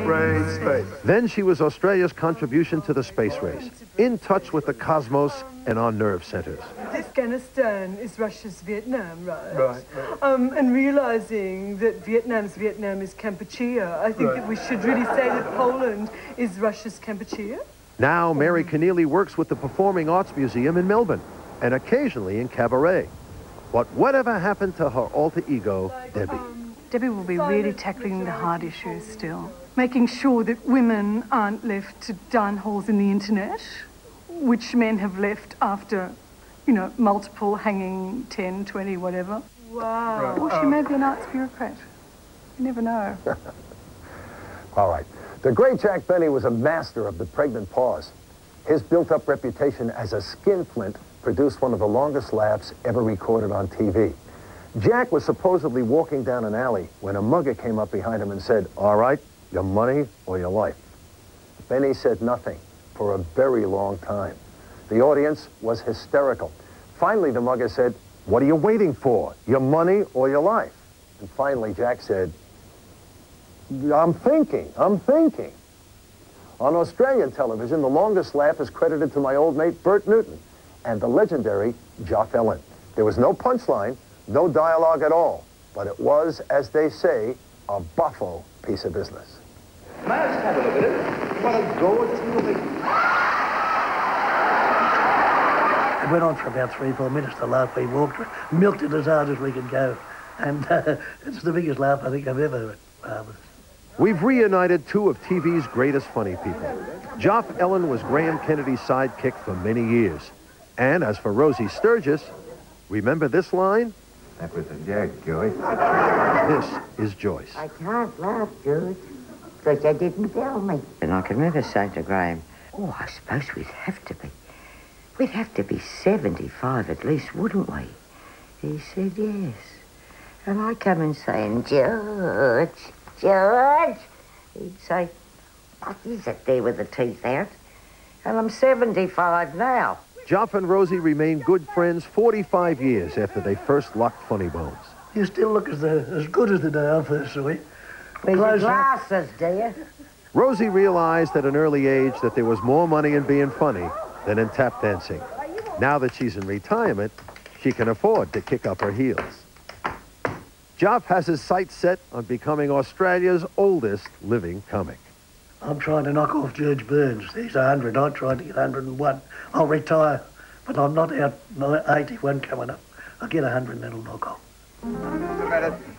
Rain space. Then she was Australia's contribution to the space race, in touch with the cosmos and our nerve centers. Afghanistan is Russia's Vietnam, right? Right. And realizing that Vietnam's Vietnam is Kampuchea, I think that we should really say that Poland is Russia's Kampuchea. Now, Mary Keanelly works with the Performing Arts Museum in Melbourne, and occasionally in cabaret. But whatever happened to her alter ego, Debbie? Debbie will be really tackling the hard issues still. Making sure that women aren't left to darn holes in the internet, which men have left after, you know, multiple hanging 10, 20, whatever. Wow. Or she may be an arts bureaucrat. You never know. All right. The great Jack Benny was a master of the pregnant pause. His built-up reputation as a skinflint produced one of the longest laughs ever recorded on TV. Jack was supposedly walking down an alley when a mugger came up behind him and said, "All right, your money or your life?" Benny said nothing for a very long time. The audience was hysterical. Finally, the mugger said, "What are you waiting for? Your money or your life?" And finally, Jack said, I'm thinking. On Australian television, the longest laugh is credited to my old mate, Bert Newton, and the legendary Joff. There was no punchline, no dialogue at all, but it was, as they say, a buffo piece of business. May I just have a look at it? What a gorgeous little thing. It went on for about 3-4 minutes, the laugh we walked, milked it as hard as we could go, and it's the biggest laugh I think I've ever harbored. We've reunited two of TV's greatest funny people. Joff Ellen was Graham Kennedy's sidekick for many years. And as for Rosie Sturgess, remember this line? That was a joke, Joyce. This is Joyce. I can't laugh, George, because you didn't tell me. And I can remember saying to Graham, "Oh, I suppose we'd have to be 75 at least, wouldn't we?" He said, "Yes." And I come in saying, George. He'd say, "What is it there with the teeth out?" And I'm 75 now. Joff and Rosie remained good friends 45 years after they first locked Funny Bones. You still look as good as the day I first saw you. With your glasses, dear. Rosie realized at an early age that there was more money in being funny than in tap dancing. Now that she's in retirement, she can afford to kick up her heels. Joff has his sights set on becoming Australia's oldest living comic. I'm trying to knock off George Burns. He's 100. I tried to get 101. I'll retire, but I'm not out 81 coming up. I'll get 100 and that'll knock off.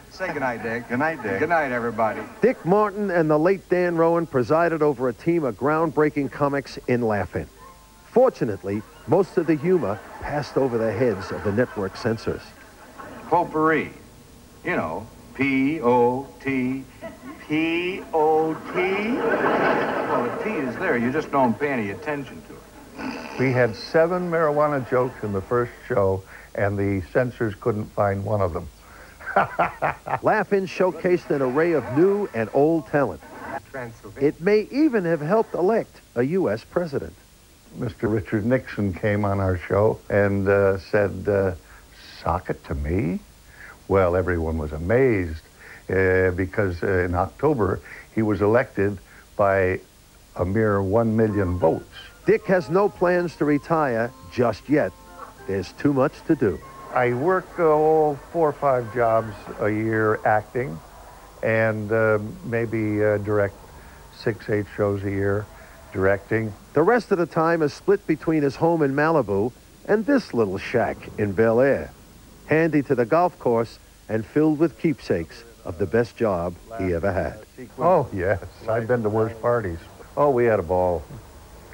Say goodnight, Dick. Good night, Dick. Good night, everybody. Dick Martin and the late Dan Rowan presided over a team of groundbreaking comics in Laugh-In. Fortunately, most of the humor passed over the heads of the network censors. Potpourri. You know, P-O-T. P-O-T? Well, the T is there. You just don't pay any attention to it. We had 7 marijuana jokes in the first show, and the censors couldn't find one of them. Laugh-In showcased an array of new and old talent. It may even have helped elect a U.S. president. Mr. Richard Nixon came on our show and said, "Sock it to me?" Well, everyone was amazed because in October, he was elected by a mere 1 million votes. Dick has no plans to retire just yet. There's too much to do. I work 4 or 5 jobs a year acting and maybe direct 6, 8 shows a year directing. The rest of the time is split between his home in Malibu and this little shack in Bel Air, handy to the golf course and filled with keepsakes of the best job he ever had. Oh, yes. I've been to worse parties. Oh, we had a ball.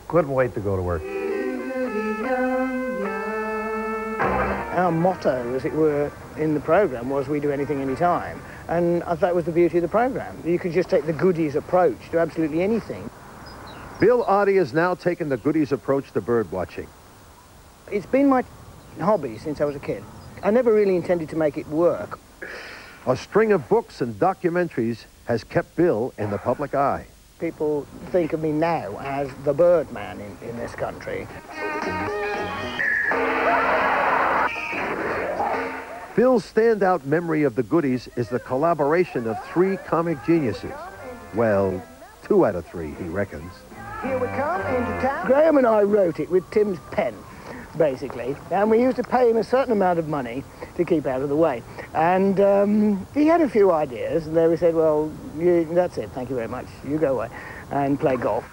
Couldn't wait to go to work. Our motto, as it were, in the programme was we do anything, anytime. And I thought it was the beauty of the programme. You could just take the goodies approach to absolutely anything. Bill Oddie has now taken the goodies approach to bird watching. It's been my hobby since I was a kid. I never really intended to make it work. A string of books and documentaries has kept Bill in the public eye. People think of me now as the bird man in this country. Phil's standout memory of the goodies is the collaboration of 3 comic geniuses. Well, 2 out of 3, he reckons. Here we come into town. Graham and I wrote it with Tim's pen, basically, and we used to pay him a certain amount of money to keep out of the way. And he had a few ideas, and then we said, well, that's it, thank you very much, you go away and play golf.